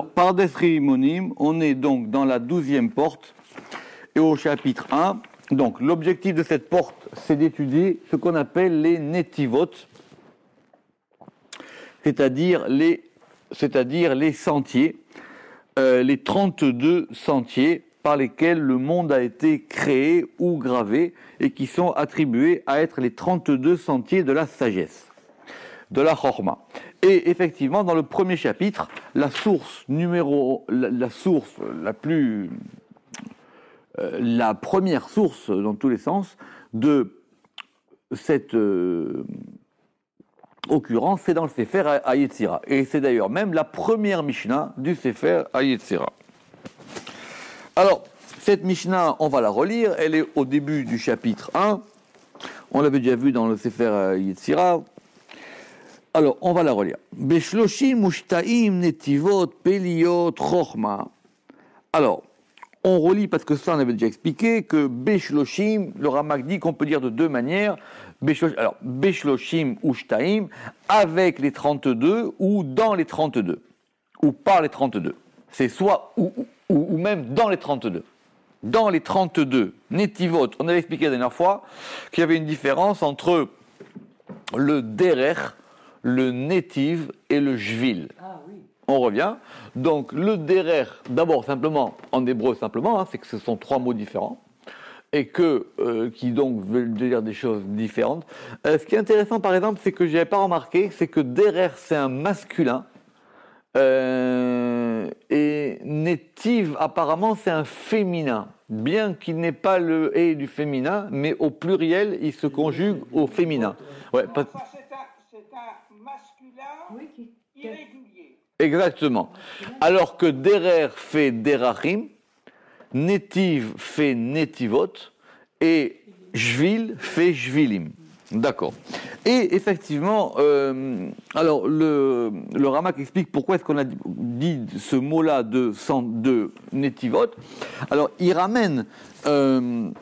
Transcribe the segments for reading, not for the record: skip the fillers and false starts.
Pardes Rimonim, on est donc dans la 12e porte et au chapitre 1. Donc l'objectif de cette porte, c'est d'étudier ce qu'on appelle les netivot, c'est-à-dire les sentiers, les 32 sentiers par lesquels le monde a été créé ou gravé et qui sont attribués à être les 32 sentiers de la sagesse, de la chorma. Et effectivement, dans le premier chapitre, la première source, dans tous les sens, de cette occurrence, c'est dans le Sefer HaYetzira. Et c'est d'ailleurs même la première Mishnah du Sefer HaYetzira. Alors, cette Mishnah, on va la relire, elle est au début du chapitre 1. On l'avait déjà vu dans le Sefer HaYetzira. Alors, on va la relire. Beshloshim ushtaim netivot peliot chochma. Alors, on relit parce que ça, on avait déjà expliqué que Beshloshim, le Ramak dit qu'on peut dire de deux manières. Alors, Beshloshim ushtaim, avec les 32 ou dans les 32, ou par les 32. C'est soit ou même dans les 32. Dans les 32 netivot, on avait expliqué la dernière fois qu'il y avait une différence entre le derer, le netiv et le jvil. Ah, oui. On revient. Donc le derer, d'abord simplement, en hébreu simplement, c'est que ce sont trois mots différents, et qui donc veulent dire des choses différentes. Ce qui est intéressant par exemple, c'est que je n'avais pas remarqué, c'est que derer c'est un masculin, et netiv apparemment c'est un féminin, bien qu'il n'ait pas le et du féminin, mais au pluriel il se conjugue au féminin. Ouais, c'est un masculin irrégulier. Exactement. Alors que derer fait derachim, netiv fait netivot et jvil fait jvilim. D'accord. Et effectivement, alors le Ramak explique pourquoi est-ce qu'on a dit ce mot-là de netivot. Alors il ramène, on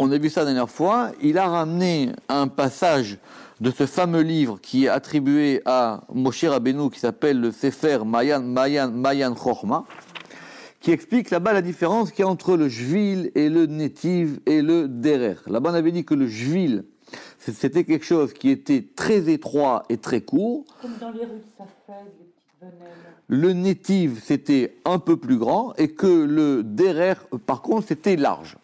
a vu ça la dernière fois, il a ramené un passage de ce fameux livre qui est attribué à Moshe Rabbeinu, qui s'appelle le Sefer Mayan Chochma, qui explique là-bas la différence qu'il y a entre le jvil et le netiv et le derer. Là-bas, on avait dit que le jvil, c'était quelque chose qui était très étroit et très court. Comme dans les rues de Safed, les petites venelles. Le netiv, c'était un peu plus grand, et que le derer, par contre, c'était large.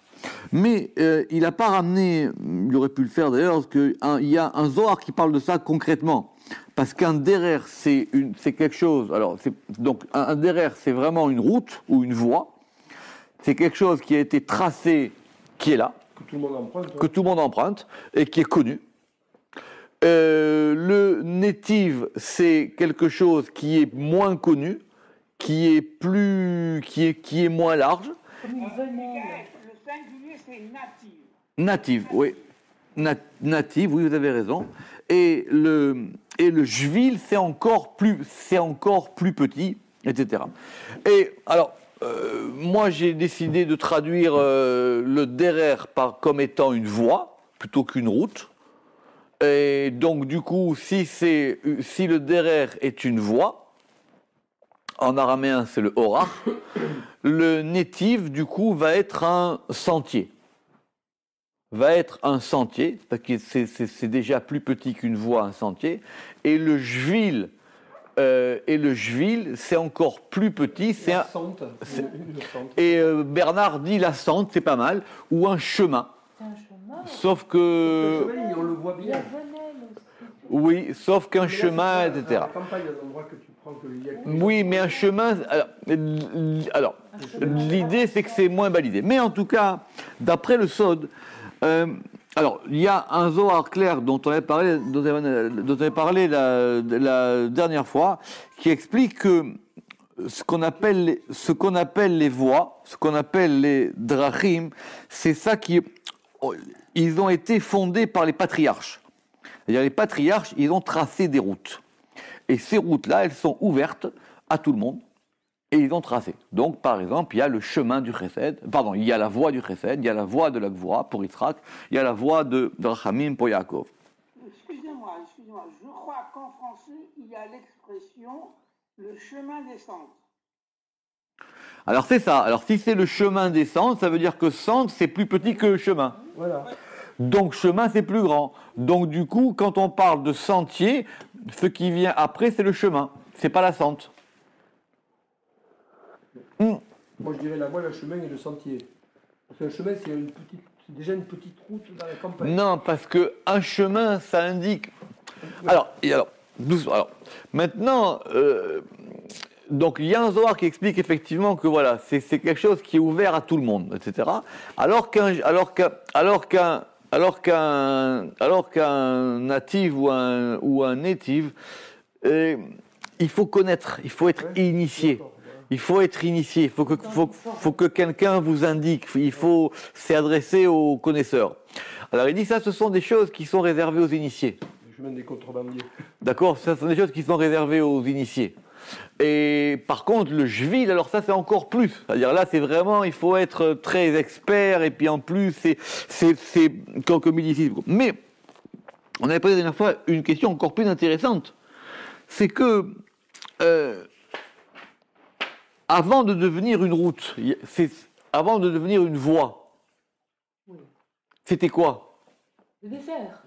Mais il n'a pas ramené, il aurait pu le faire d'ailleurs, parce qu'il y a un Zohar qui parle de ça concrètement. Parce qu'un derer, c'est quelque chose. Alors, donc un derer, c'est vraiment une route ou une voie. C'est quelque chose qui a été tracé, qui est là, que tout le monde emprunte, que tout le monde emprunte et qui est connu. Le netiv, c'est quelque chose qui est moins connu, qui est moins large. Comme une venelle. Le singulier, c'est native. Native, oui. Native, oui, vous avez raison. Et le jvil, c'est encore plus petit, etc. Et alors, moi, j'ai décidé de traduire le derer comme étant une voie plutôt qu'une route. Et donc, du coup, si le derer est une voie, en araméen, c'est le orach, le netiv, du coup, va être un sentier. Parce que c'est déjà plus petit qu'une voie, un sentier. Et le jvil, c'est encore plus petit. C'est la un, sente. et Bernard dit la sente, c'est pas mal, ou un chemin. C'est un chemin. Sauf que... On le voit bien. La venelle aussi. Oui, sauf qu'un chemin, etc. À la campagne, il y a des endroits que tu prends que il y a que... Oui, mais un chemin... Alors l'idée, c'est que c'est moins balisé. Mais en tout cas, d'après le Sod... alors, il y a un Zohar clair dont on avait parlé la dernière fois, qui explique que ce qu'on appelle les voies, ce qu'on appelle les drachim, c'est ça ils ont été fondés par les patriarches. C'est-à-dire les patriarches, ils ont tracé des routes. Et ces routes-là, elles sont ouvertes à tout le monde. Et ils ont tracé. Donc, par exemple, il y a le chemin du Chesed, il y a la voie du Chesed, il y a la voie de la Gvura pour Yitzhak, il y a la voie de Rachamim pour Yaakov. Excusez-moi, je crois qu'en français, il y a l'expression le chemin des centres. Alors c'est ça. Alors si c'est le chemin des centres, ça veut dire que centre, c'est plus petit que chemin. Voilà. Donc chemin, c'est plus grand. Donc du coup, quand on parle de sentier, ce qui vient après, c'est le chemin. C'est pas la sente. Moi, je dirais la voie, le chemin et le sentier. Parce qu'un chemin, c'est déjà une petite route dans la campagne. Non, parce que un chemin, ça indique. Alors, doucement. Alors, maintenant, donc il y a un Zohar qui explique effectivement que voilà, c'est quelque chose qui est ouvert à tout le monde, etc. Alors qu'un natif ou un native, il faut connaître, il faut être initié. Il faut être initié, il faut que quelqu'un vous indique, c'est adressé aux connaisseurs. Alors il dit ça, ce sont des choses qui sont réservées aux initiés. Le chemin des contrebandiers. D'accord, ça sont des choses qui sont réservées aux initiés. Et par contre, le jvil, alors ça c'est encore plus. C'est-à-dire là, c'est vraiment, il faut être très expert, et puis en plus, c'est comme il dit ici. Mais, on avait posé la dernière fois une question encore plus intéressante. C'est que, avant de devenir une route, avant de devenir une voie, c'était quoi? Le désert.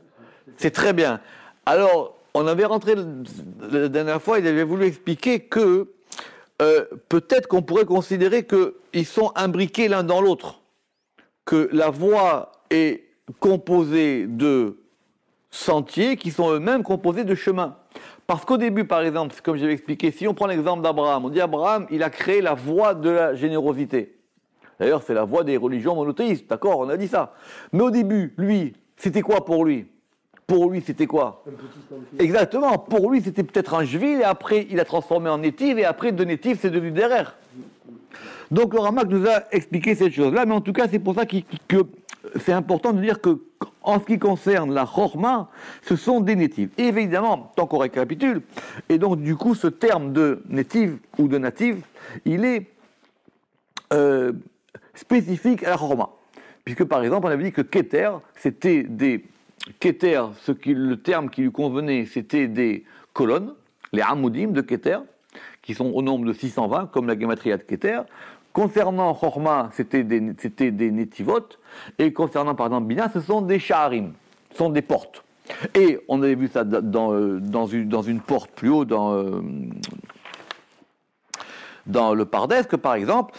C'est très bien. Alors, on avait rentré la dernière fois, il avait voulu expliquer que peut-être qu'on pourrait considérer qu'ils sont imbriqués l'un dans l'autre, que la voie est composée de sentiers qui sont eux-mêmes composés de chemins. Parce qu'au début, par exemple, comme j'avais expliqué, si on prend l'exemple d'Abraham, on dit Abraham, il a créé la voie de la générosité. D'ailleurs, c'est la voie des religions monothéistes, d'accord, on a dit ça. Mais au début, lui, c'était quoi pour lui? Pour lui, c'était quoi? Un petit sentier. Exactement, pour lui, c'était peut-être un jvil, et après, il a transformé en nétive, et après, de nétive, c'est devenu derrière. Donc, le Ramak nous a expliqué cette chose-là, mais en tout cas, c'est pour ça que c'est important de dire que, en ce qui concerne la chorma, ce sont des nétives. Et évidemment, tant qu'on récapitule, et donc, du coup, ce terme de nétive ou de native, il est spécifique à la chorma. Puisque, par exemple, on avait dit que Keter, c'était des... Keter, le terme qui lui convenait, c'était des colonnes, les Hamoudim de Keter, qui sont au nombre de 620, comme la Gematria de Keter. Concernant Chorma, c'était des Netivot. Et concernant, par exemple, Bina, ce sont des Sha'arim, ce sont des portes. Et on avait vu ça dans une porte plus haut, dans le Pardesk, par exemple,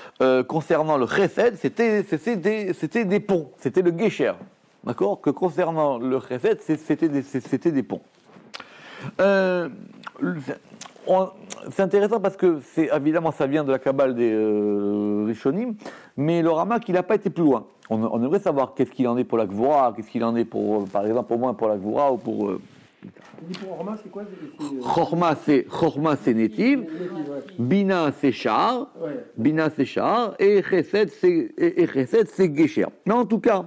concernant le Chesed, c'était des ponts, c'était le Gesher. D'accord? Que concernant le Chesed, c'était des ponts. C'est intéressant parce que, évidemment, ça vient de la Kabbale des Rishonim, mais le Ramak, il n'a pas été plus loin. On aimerait savoir qu'est-ce qu'il en est pour la Gvura, qu'est-ce qu'il en est pour, par exemple, au moins pour la Gvura ou pour... Pour Chorma, c'est quoi? Chorma, c'est Nétive, Bina, c'est Sha'ar, Ouais. Bina, c'est Sha'ar, et Chesed, c'est Gesher. Mais en tout cas,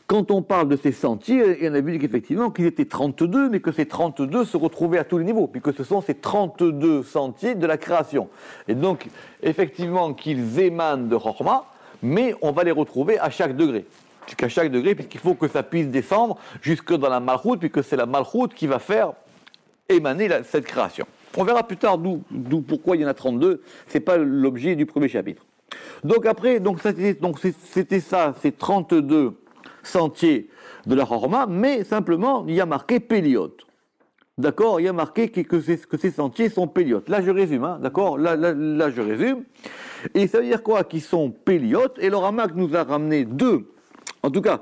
quand on parle de ces sentiers, on a vu qu'effectivement qu'ils étaient 32, mais que ces 32 se retrouvaient à tous les niveaux, puisque ce sont ces 32 sentiers de la création. Et donc, effectivement, qu'ils émanent de Chorma, mais on va les retrouver à chaque degré. Jusqu'à chaque degré, puisqu'il faut que ça puisse descendre jusque dans la Malchut, puisque c'est la Malchut qui va faire émaner cette création. On verra plus tard pourquoi il y en a 32, ce n'est pas l'objet du premier chapitre. Donc après, c'était ça, ces 32 sentiers de la Chorma, mais simplement, il y a marqué Péliot. D'accord? Il y a marqué que ces sentiers sont Péliot. Là, je résume, hein, d'accord? Là, je résume. Et ça veut dire quoi? Qu'ils sont Péliot, et le Ramak nous a ramené deux. En tout cas,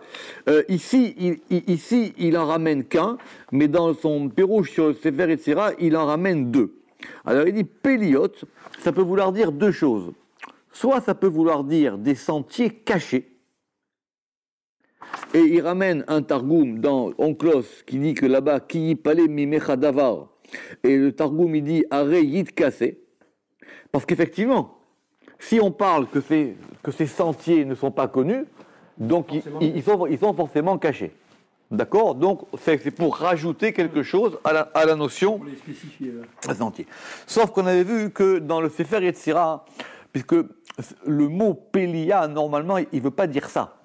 ici, il en ramène qu'un, mais dans son Pérouge sur Sefer Yetzira, il en ramène deux. Alors, il dit Péliot, ça peut vouloir dire deux choses. Soit ça peut vouloir dire des sentiers cachés, et il ramène un Targum dans Onklos qui dit que là-bas, Ki yipale mimecha davar, et le Targum il dit Are yit kase, parce qu'effectivement, si on parle que ces sentiers ne sont pas connus, donc ils sont forcément cachés. D'accord? Donc c'est pour rajouter quelque chose à la notion Pour les spécifier. sentier. Sauf qu'on avait vu que dans le Sefer Yetzira, puisque le mot Pélia, normalement, il ne veut pas dire ça.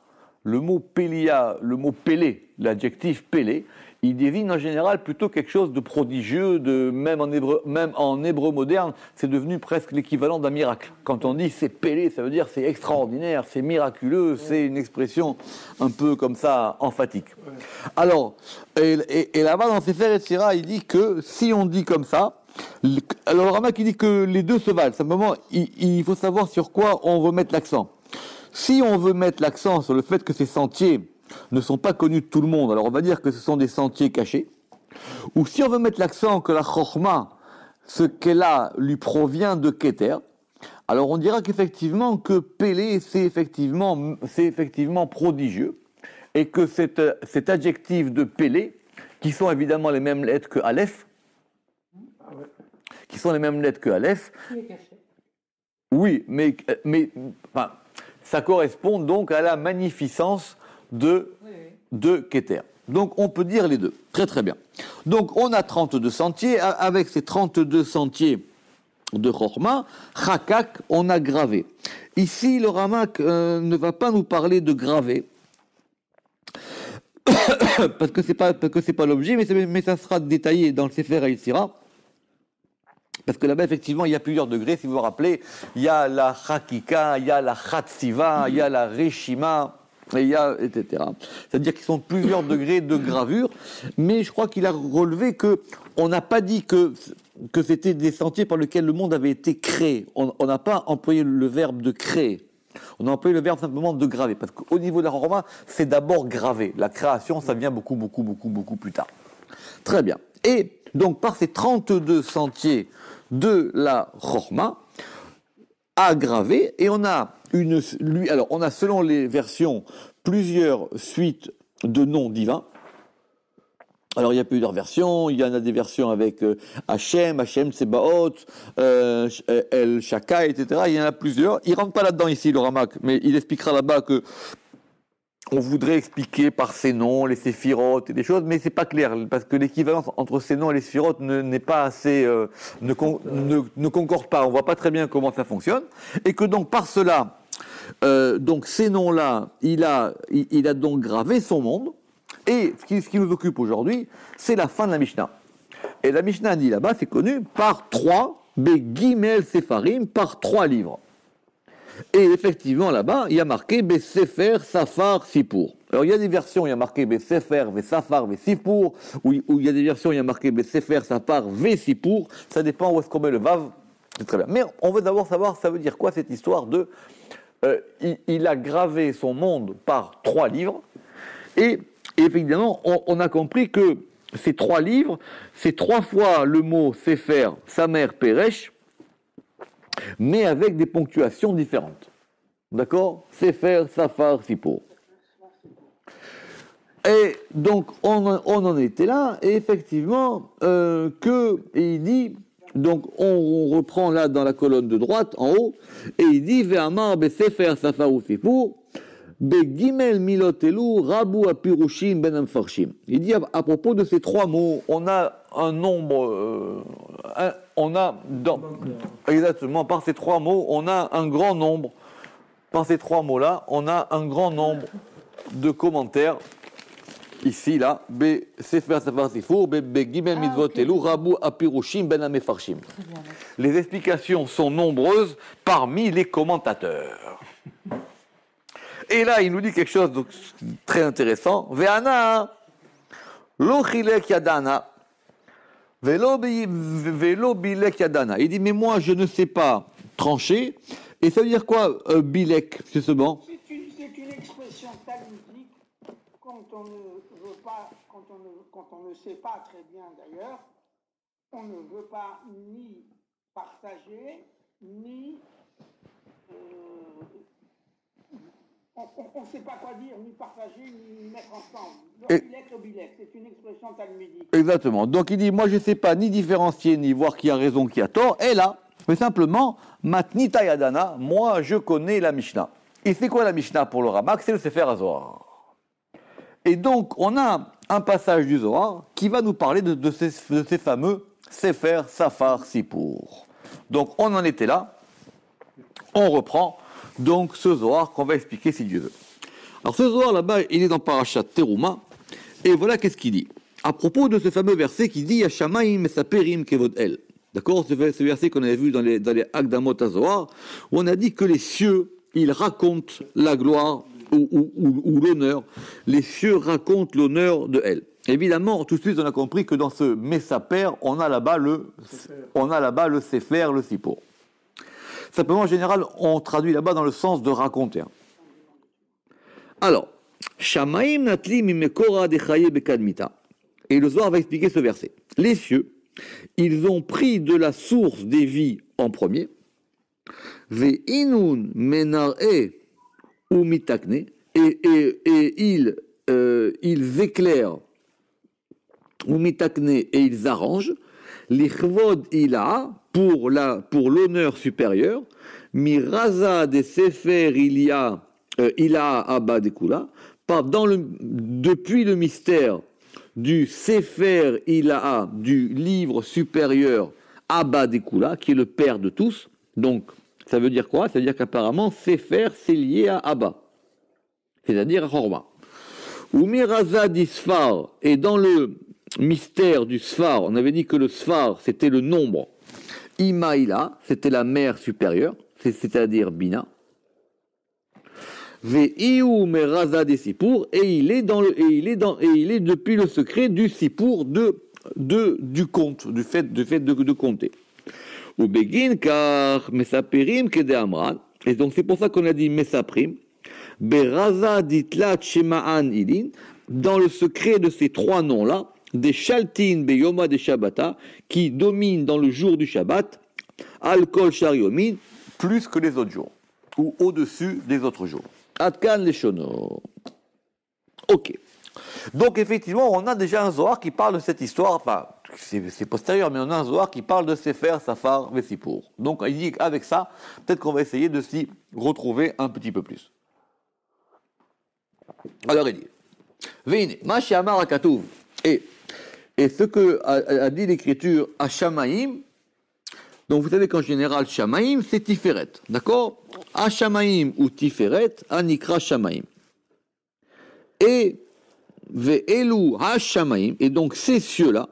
Le mot Pélia, le mot Pélé, l'adjectif Pélé, il désigne en général plutôt quelque chose de prodigieux, même en hébreu moderne, c'est devenu presque l'équivalent d'un miracle. Quand on dit c'est pélé, ça veut dire c'est extraordinaire, c'est miraculeux, c'est une expression un peu comme ça, emphatique. Alors, et là-bas dans Sefer Yetzira, il dit que si on dit comme ça, alors le Ramak il dit que les deux se valent, simplement il faut savoir sur quoi on veut mettre l'accent. Si on veut mettre l'accent sur le fait que ces sentiers ne sont pas connus de tout le monde, alors on va dire que ce sont des sentiers cachés. Ou si on veut mettre l'accent que la Chokhma, ce qu'elle a, lui provient de Keter, alors on dira qu'effectivement que Pélé, c'est effectivement prodigieux, et que cet adjectif de Pélé, qui sont évidemment les mêmes lettres que Aleph, oui, mais enfin, ça correspond donc à la magnificence de Keter. Donc on peut dire les deux. Très très bien. Donc on a 32 sentiers. Avec ces 32 sentiers de Chokhma, Chakak, on a gravé. Ici, le Ramak ne va pas nous parler de graver. parce que c'est pas l'objet, mais ça sera détaillé dans le Sefer Yetzira. Parce que là-bas, effectivement, il y a plusieurs degrés. Si vous vous rappelez, il y a la Chakika, il y a la Chatsiva, il y a la Reshima, et il y a, etc. C'est-à-dire qu'ils sont plusieurs degrés de gravure. Mais je crois qu'il a relevé qu'on n'a pas dit que c'était des sentiers par lesquels le monde avait été créé. On n'a pas employé le verbe de créer. On a employé le verbe simplement de graver. Parce qu'au niveau de la Chokhma, c'est d'abord graver. La création, ça vient beaucoup plus tard. Très bien. Et donc, par ces 32 sentiers de la Chokhma, à graver, et on a on a selon les versions plusieurs suites de noms divins. Alors il y a plusieurs versions, il y en a des versions avec Hachem Tsebaot, El Shakai, etc. Il y en a plusieurs. Il ne rentre pas là-dedans ici, le Ramak, mais il expliquera là-bas que on voudrait expliquer par ces noms les séphirotes et des choses, mais c'est pas clair, parce que l'équivalence entre ces noms et les séphirotes n'est pas assez, ne concorde pas, on voit pas très bien comment ça fonctionne, et que donc par cela, donc ces noms-là, il a donc gravé son monde, et ce qui nous occupe aujourd'hui, c'est la fin de la Mishnah. Et la Mishnah dit là-bas, c'est connu, par 3, Begimel Sefarim, par 3 livres. Et effectivement, là-bas, il y a marqué Sefer, Safar, Sipour. Alors, il y a des versions, il y a marqué Sefer, Safar, Sipour, ou il y a des versions, il y a marqué Sefer, Safar, Sipour. Ça dépend où est-ce qu'on met le Vav. C'est très bien. Mais on veut d'abord savoir, ça veut dire quoi cette histoire de. Il a gravé son monde par 3 livres. Et évidemment, on a compris que ces 3 livres, c'est 3 fois le mot Sefer, Samer, Peresh, mais avec des ponctuations différentes. D'accord ? Sefer, Safar, Sipour. Et donc, on en était là, et effectivement, et il dit, donc on reprend là dans la colonne de droite, en haut, et il dit, Ve'amar be Sefer, Safar, Sipour, be Gimel Milotelu, Rabu Apirushim, Ben Amfarshim. Il dit, à propos de ces 3 mots, on a un nombre, exactement, par ces 3 mots, on a un grand nombre, par ces 3 mots-là, on a un grand nombre de commentaires, ici, là, Be Sefer Safar Sifour, Be Gimel Mitzvot Elu, Rabu Apirushim, Ben Amefarshim. Les explications sont nombreuses parmi les commentateurs. Et là, il nous dit quelque chose de très intéressant. Ve'ana, lo chilek yadana, ve'lo bilek yadana. Il dit, mais moi, je ne sais pas trancher. Et ça veut dire quoi, bilek, justement ? C'est une expression talmudique quand on ne veut pas, quand on ne sait pas très bien d'ailleurs, on ne veut pas ni partager, ni on ne sait pas quoi dire, ni partager, ni mettre ensemble. Le bilek, c'est une expression talmudique. Exactement. Donc il dit, moi je ne sais pas ni différencier, ni voir qui a raison, qui a tort. Et là, mais simplement, matnita yadana, moi je connais la Mishnah. Et c'est quoi la Mishnah pour le Ramak ? C'est le Sefer HaZohar. Et donc on a un passage du Zohar qui va nous parler de ces fameux Sefer, Safar, Sipour. Donc on en était là. On reprend donc ce Zohar qu'on va expliquer si Dieu veut. Alors ce Zohar là-bas, il est dans Parashat Teruma, et voilà qu'est-ce qu'il dit. à propos de ce fameux verset qui dit Hashamayim mesaperim kevod el. D'accord, ce verset qu'on avait vu dans les Akdamot HaZohar, où on a dit que les cieux, ils racontent la gloire ou l'honneur. Les cieux racontent l'honneur de El. Évidemment, tout de suite, on a compris que dans ce Mesaper, on a là-bas le Sefer, le Sipor. Simplement, en général, on traduit là-bas dans le sens de raconter. Alors, Shamaim natli mimekora dechaye bekadmita. Et le Zohar va expliquer ce verset. Les cieux, ils ont pris de la source des vies en premier. Ve'inun menar'e ou mitakne. Et ils éclairent ou mitakne et ils arrangent. Lichvod ila pour l'honneur supérieur. Miraza de sefer ila abba dekula. Depuis le mystère du Sefer Ilaha, du livre supérieur Abba Dekula, qui est le père de tous. Donc, ça veut dire quoi? Ça veut dire qu'apparemment, Sefer, c'est lié à Abba, c'est-à-dire à Horma. Ou Miraza d'Isfar, et dans le mystère du Sfar, on avait dit que le Sfar, c'était le nombre. Imaïla, c'était la mère supérieure, c'est-à-dire Bina. Ve'iu meraza des Sipour, et il est depuis le secret du Sipour du conte, du fait de compter. Ou begin car mesaperim kede amran, et donc c'est pour ça qu'on a dit mesaprim, beraza ditlat shema'an ilin, dans le secret de ces trois noms-là, des shaltin beyoma de Shabbata, qui dominent dans le jour du Shabbat, al kol shariomin, plus que les autres jours, ou au-dessus des autres jours. Adkan Leshono. Ok. Donc effectivement, on a déjà un Zohar qui parle de cette histoire, enfin, c'est postérieur, mais on a un Zohar qui parle de Sefer, Safar, Vesipour. Donc il dit qu'avec ça, peut-être qu'on va essayer de s'y retrouver un petit peu plus. Alors il dit, Veine, Mashi Amar Akatouv, et ce que a dit l'Écriture à Shamaïm. Donc vous savez qu'en général, Shamaïm, c'est Tiferet, d'accord? A Shamaïm ou Tiferet, Anikra Shamaïm. Et Ve'elu Ha Shamaïm, et donc ces cieux-là,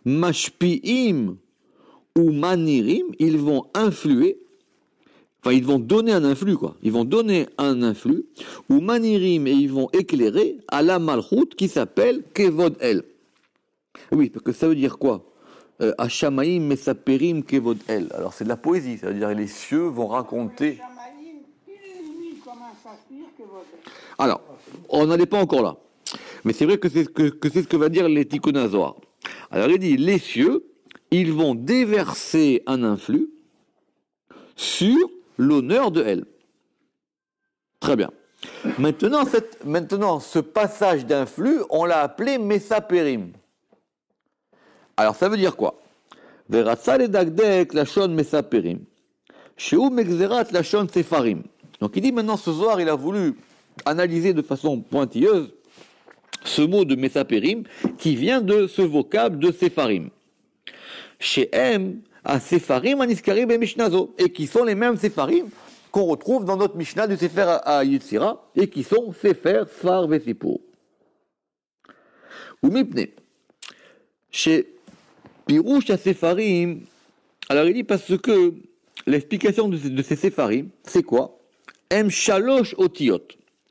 Mashpi'im ou Manirim, ils vont influer, enfin ils vont donner un influx, quoi. Ils vont donner un influx, ou Manirim, et ils vont éclairer à la Malchut qui s'appelle Kevod El. Oui, parce que ça veut dire quoi? Hashamaim mesaperim kevod el. Alors c'est de la poésie, ça veut dire les cieux vont raconter. Alors, on n'en est pas encore là. Mais c'est vrai que c'est ce que va dire les Tikkun HaZohar. Alors il dit, les cieux, ils vont déverser un influx sur l'honneur de El. Très bien. Maintenant, ce passage d'influx, on l'a appelé mesaperim. Alors, ça veut dire quoi? Veratza ledagdek lashon mesaperim, sheu megzerat lashon sefarim. Donc, il dit maintenant, ce Zohar, il a voulu analyser de façon pointilleuse ce mot de mesaperim qui vient de ce vocable de sefarim. Shehem a sefarim aniskarim et mishnazo, et qui sont les mêmes sefarim qu'on retrouve dans notre Mishnah du Sefer à Yetzira, et qui sont Sefer, Sfar, Vesipur. Ou mipne. Chez Pirouche à Sefarim, alors il dit parce que l'explication de ces Sefarim, c'est quoi? Em shalosh otiot.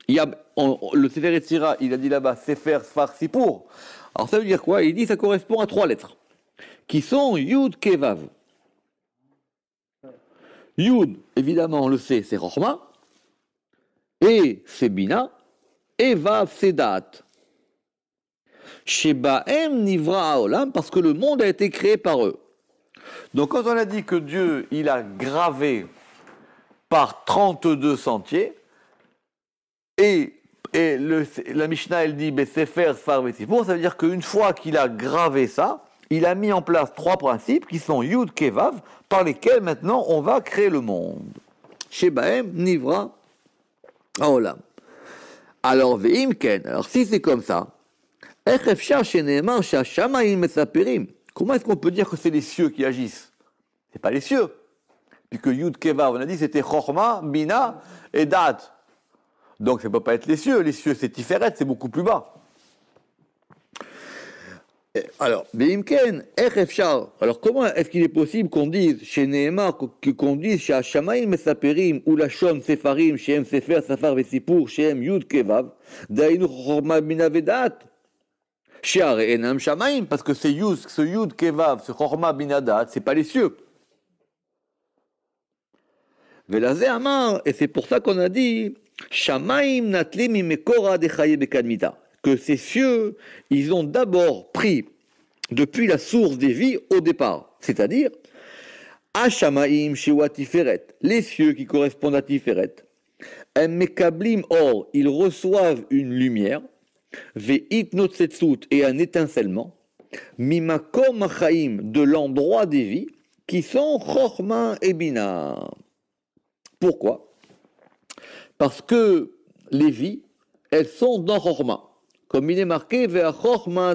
Il y a, le Sefer Yetzira, il a dit là-bas Sefer, Sfar, Sipur. Alors ça veut dire quoi? Il dit ça correspond à 3 lettres, qui sont Yud, Kevav. Yud, évidemment, on le sait, c'est Rochma, et c'est Bina, et Vav, c'est Da'at. Shebaem Nivra Haolam, parce que le monde a été créé par eux. Donc quand on a dit que Dieu, il a gravé par 32 sentiers, et la Mishnah, elle dit Sefer, Sfar, Vesipur, ça veut dire qu'une fois qu'il a gravé ça, il a mis en place 3 principes qui sont Yud, Kevav, par lesquels maintenant on va créer le monde. Shebaem Nivra Haolam. Alors, Ve'imken, alors si c'est comme ça, comment est-ce qu'on peut dire que c'est les cieux qui agissent? C'est pas les cieux. Puisque Yud Kevav, on a dit c'était Chochma, Bina et Dat. Donc ça ne peut pas être les cieux. Les cieux c'est Tiferet, c'est beaucoup plus bas. Alors, Beimken, Efchar. Alors, comment est-ce qu'il est possible qu'on dise chez Nehemar, qu'on dise chez Hashamaim Mesaperim, ou la Shon Sefarim, chez M Sefer, Safar Vesipur, chez M Yud Kevav, Dainu Chorma Bina Vedat, chez Are Enam Shamaim, parce que c'est Yud, ce Yud Kevav, ce Chorma Bina Vedat, c'est pas les cieux. Velazé Amar, et c'est pour ça qu'on a dit, Shamaim Natlim Imekora Dechaye Bekadmita. Que ces cieux, ils ont d'abord pris depuis la source des vies au départ, c'est-à-dire Hashamaim Shewa Tiferet, les cieux qui correspondent à Tiferet, Mekablim Or, ils reçoivent une lumière, Ve'it Notsetsut, et un étincellement, Mimakom Achaim, de l'endroit des vies, qui sont Chorma et Bina. Pourquoi? Parce que les vies, elles sont dans Chorma. Comme il est marqué, et la chorma,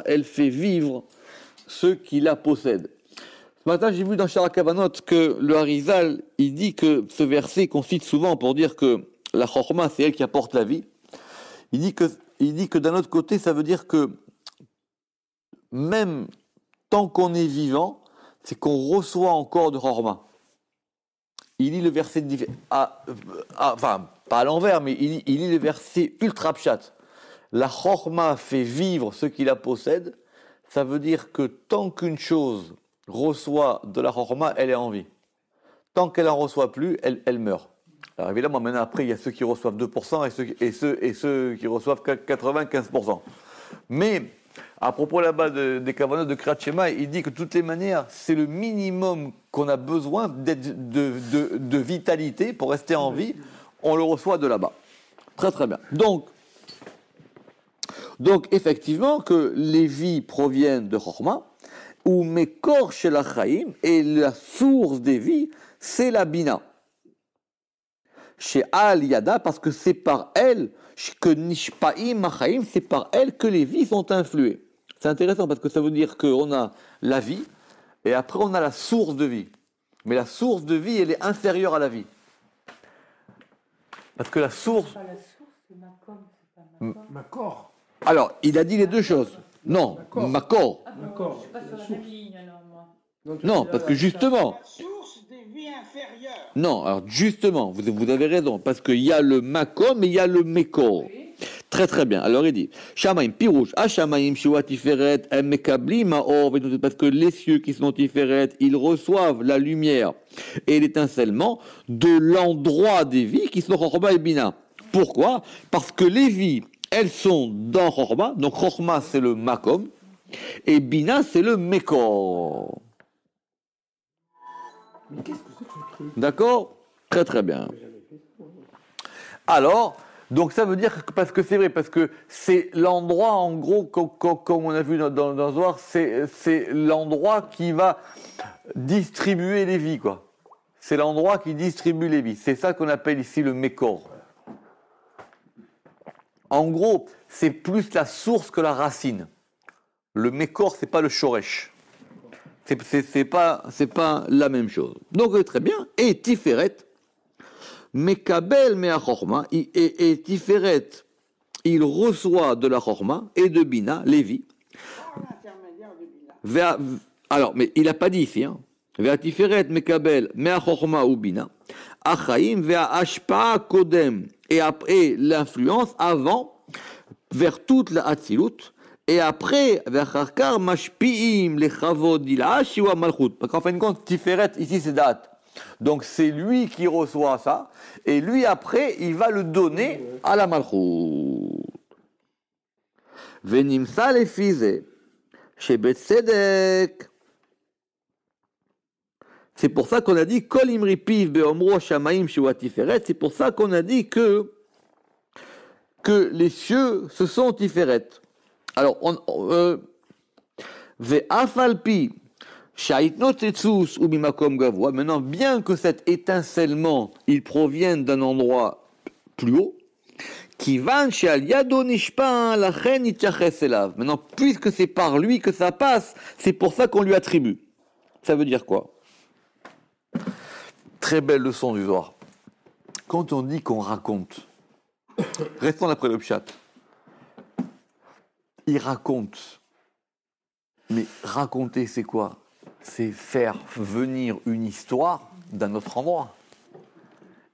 elle fait vivre ceux qui la possèdent. Ce matin, j'ai vu dans Shara Kavanot que le Harizal, il dit que ce verset qu'on cite souvent pour dire que la chorma, c'est elle qui apporte la vie. Il dit que d'un autre côté, ça veut dire que même tant qu'on est vivant, c'est qu'on reçoit encore de chorma. Il lit le verset enfin, pas à l'envers, mais il lit le verset ultra pshat. La chorma fait vivre ceux qui la possèdent. Ça veut dire que tant qu'une chose reçoit de la chorma, elle est en vie. Tant qu'elle n'en reçoit plus, elle meurt. Alors évidemment, maintenant après, il y a ceux qui reçoivent 2% et ceux qui reçoivent 95%. Mais à propos là-bas des Kavanot de Kriyat Shema, il dit que de toutes les manières, c'est le minimum qu'on a besoin de vitalité pour rester en vie. On le reçoit de là-bas. Très très bien. Donc effectivement, que les vies proviennent de Chorma, ou Mekor Shel Achaim, et la source des vies, c'est la Bina. Chez Al Yada, parce que c'est par elle que Nishpaim Achaim, c'est par elle que les vies sont influées. C'est intéressant parce que ça veut dire qu'on a la vie, et après on a la source de vie. Mais la source de vie, elle est inférieure à la vie. Parce que la source... C'est pas la source, c'est Makom, c'est pas Makom. Makor. Alors, il a dit les deux choses. Non, Makor. Ah bon, D'accord, je suis pas la sur la source. même ligne alors, moi. Non, parce que justement... La source des vies inférieures. Non, alors justement, vous avez raison, parce qu'il y a le Makom et il y a le Mekor. Oui. Très très bien. Alors il dit, Shamaim Pirouche, Hashamaim Shua Tiferet, Mekabli Maor, parce que les cieux qui sont Tiferet, ils reçoivent la lumière et l'étincellement de l'endroit des vies qui sont Chorma et Bina. Pourquoi? Parce que les vies, elles sont dans Chorma, donc Chorma c'est le Makom, et Bina c'est le Mekor. Mais qu'est-ce que c'est que ce truc? D'accord? Très très bien. Alors, donc ça veut dire que, parce que c'est vrai, parce que c'est l'endroit, en gros, comme on a vu dans Zohar, c'est l'endroit qui va distribuer les vies, quoi. C'est l'endroit qui distribue les vies. C'est ça qu'on appelle ici le Mekor. En gros, c'est plus la source que la racine. Le Mekor, c'est pas le Shoresh. C'est pas la même chose. Donc très bien. Et Tiferet, Mekabel Mea Chorma, et Tiferet, il reçoit de la Chorma et de Bina, les vies. Par l'intermédiaire de Bina. Alors, mais il n'a pas dit ici, hein. Vea Tiferet Mekabel Mea Chorma ou Bina, Achaim Vea Ashpa Kodem, et après l'influence avant, vers toute la Hatzilut, et après, vers Charkar Mashpiim le Chavod Ilash ou Malchut. Parce qu'en fin de compte, Tiferet, ici c'est date. Donc c'est lui qui reçoit ça, et lui après, il va le donner à la Malchut. Venimsa le Fize, chez Betsedek. C'est pour ça qu'on a dit Kol Imri Piv Beomro Shamaim Shua Tiferet. C'est pour ça qu'on a dit que les cieux ce sont Tiferet. Alors, Ve'afalpi Shaitnotetsus ou Bimakom Gavoa. Maintenant, bien que cet étincellement, il provienne d'un endroit plus haut, Kivan Sheal Yado Nishpan Lachen Itchaches Elav. Maintenant, puisque c'est par lui que ça passe, c'est pour ça qu'on lui attribue. Ça veut dire quoi? Très belle leçon du Zohar. Quand on dit qu'on raconte, restons après le pshat. il raconte. Mais raconter, c'est quoi? C'est faire venir une histoire d'un autre endroit.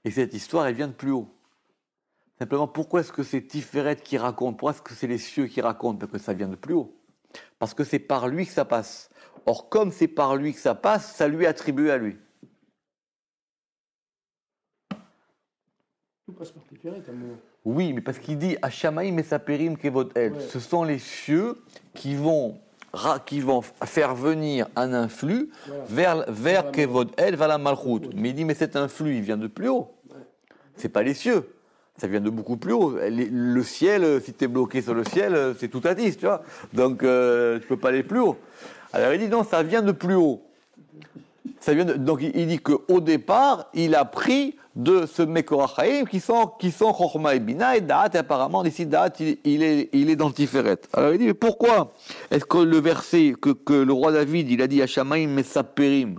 Et cette histoire, elle vient de plus haut. Simplement, pourquoi est-ce que c'est Tiferet qui raconte? Pourquoi est-ce que c'est les cieux qui racontent? Parce que ça vient de plus haut. Parce que c'est par lui que ça passe. Or, comme c'est par lui que ça passe, ça lui est attribué à lui. Tout passe par Tiferet, à un moment. Oui, mais parce qu'il dit Hashamaim et Saperim Kevod El. Ouais. Ce sont les cieux qui vont faire venir un influx vers Kevod El, vers la Malchut. Mais il dit, mais cet influx, il vient de plus haut. C'est pas les cieux. Ça vient de beaucoup plus haut. Le ciel, si tu es bloqué sur le ciel, c'est tout à 10, tu vois. Donc, tu peux pas aller plus haut. Alors, il dit, non, ça vient de plus haut. Donc, il dit qu'au départ, il a pris de ce Mekorachaim qui sont Chochma et Bina et Da'at, et apparemment, ici, Da'at, il est dans Tiferet. Alors, il dit, mais pourquoi est-ce que le verset que le roi David, il a dit Hashamaim Mesaperim,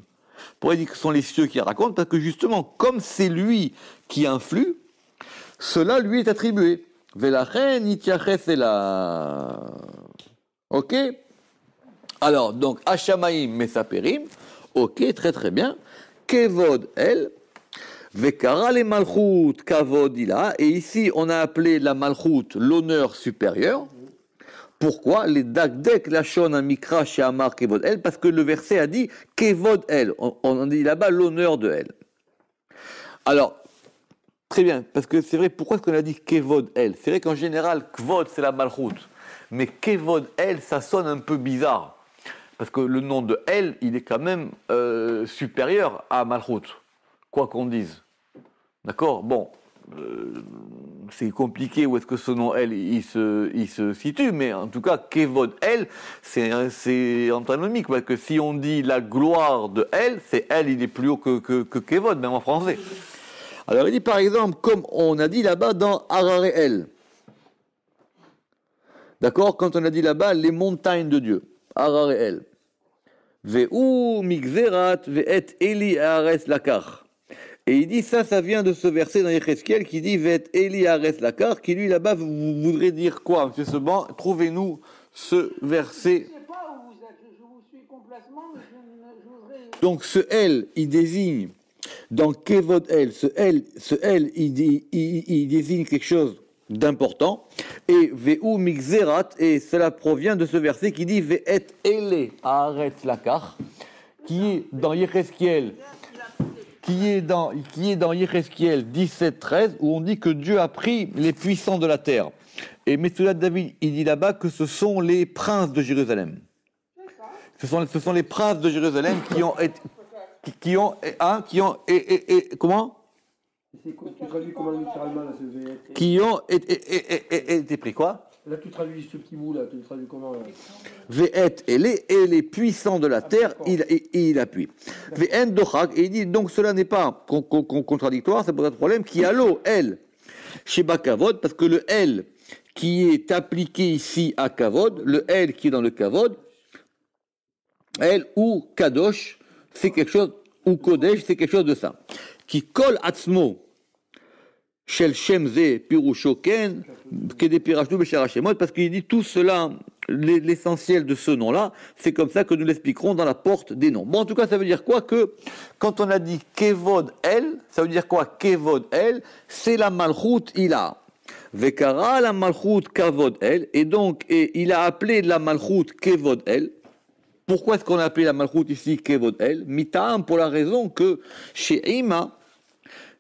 pourquoi il dit que ce sont les cieux qui racontent? Parce que justement, comme c'est lui qui influe, cela lui est attribué. Velachen itiaches ela. Ok? Alors, donc, Hashamaim Mesaperim, ok, très très bien. Kevod El, Vekara le Malchut, Kavod Ila. Et ici, on a appelé la Malchut l'honneur supérieur. Pourquoi? Les Dagdek Lachon Amikra chez Amar Kevod El, parce que le verset a dit Kevod El. On dit là-bas l'honneur de El. Alors, très bien, parce que c'est vrai, pourquoi est-ce qu'on a dit Kevod El? C'est vrai qu'en général, Kvod c'est la Malchut. Mais Kevod El, ça sonne un peu bizarre. Parce que le nom de El, il est quand même supérieur à Malchut, quoi qu'on dise. D'accord? Bon, c'est compliqué où est-ce que ce nom El, il se situe, mais en tout cas, Kevod El, c'est antinomique, parce que si on dit la gloire de El, c'est El, il est plus haut que Kevod, même en français. Alors il dit par exemple, comme on a dit là-bas dans Harare El. D'accord? Quand on a dit là-bas, les montagnes de Dieu. Harare El. Ve'u migzerat ve'et Eli Haaretz lakar. Et il dit ça vient de ce verset dans Yecheskel qui dit ve'et Eli Haaretz lakar, qui lui là-bas vous voudrez dire quoi, M. Seban? Trouvez-nous ce verset. Je ne sais pas où vous êtes, je vous suis complètement, mais je voudrais... Donc ce El, il désigne, dans Kevod El, ce El, il désigne quelque chose d'important, et Ve'u Migzerat, et cela provient de ce verset qui dit Ve'et Ele Haaretz lakar, qui est dans Yecheskel, qui est dans Yecheskel 17-13, où on dit que Dieu a pris les puissants de la terre. Et Metsulat David, il dit là-bas que ce sont les princes de Jérusalem. Ce sont les princes de Jérusalem comment? Tu traduis comment littéralement là, ce Ve'et? Qui ont été pris quoi? Là, tu traduis ce petit bout là, tu le traduis comment là? Ve'et et les puissants de la terre, il appuie. Ve'en dochak, et il dit donc cela n'est pas contradictoire, ça pose un problème, qui a l'eau, elle, chez Bakavod, parce que le elle qui est appliqué ici à Kavod, le elle qui est dans le Kavod, elle ou Kadosh, c'est quelque chose, ou Kodesh, c'est quelque chose de ça. Qui colle atzmo, Shel Shemze Pirushoken, Kedepirashnu Besharashemot, parce qu'il dit tout cela, l'essentiel de ce nom-là, c'est comme ça que nous l'expliquerons dans la porte des noms. Bon, en tout cas, ça veut dire quoi? Que quand on a dit Kevod El, ça veut dire quoi? Kevod El, c'est la Malchut Ila. Vekara la Malchut Kavod El, et donc, il a appelé la Malchut Kevod El. Pourquoi est-ce qu'on a appelé la Malchut ici Kevod El? Mitam, pour la raison que chez Ima,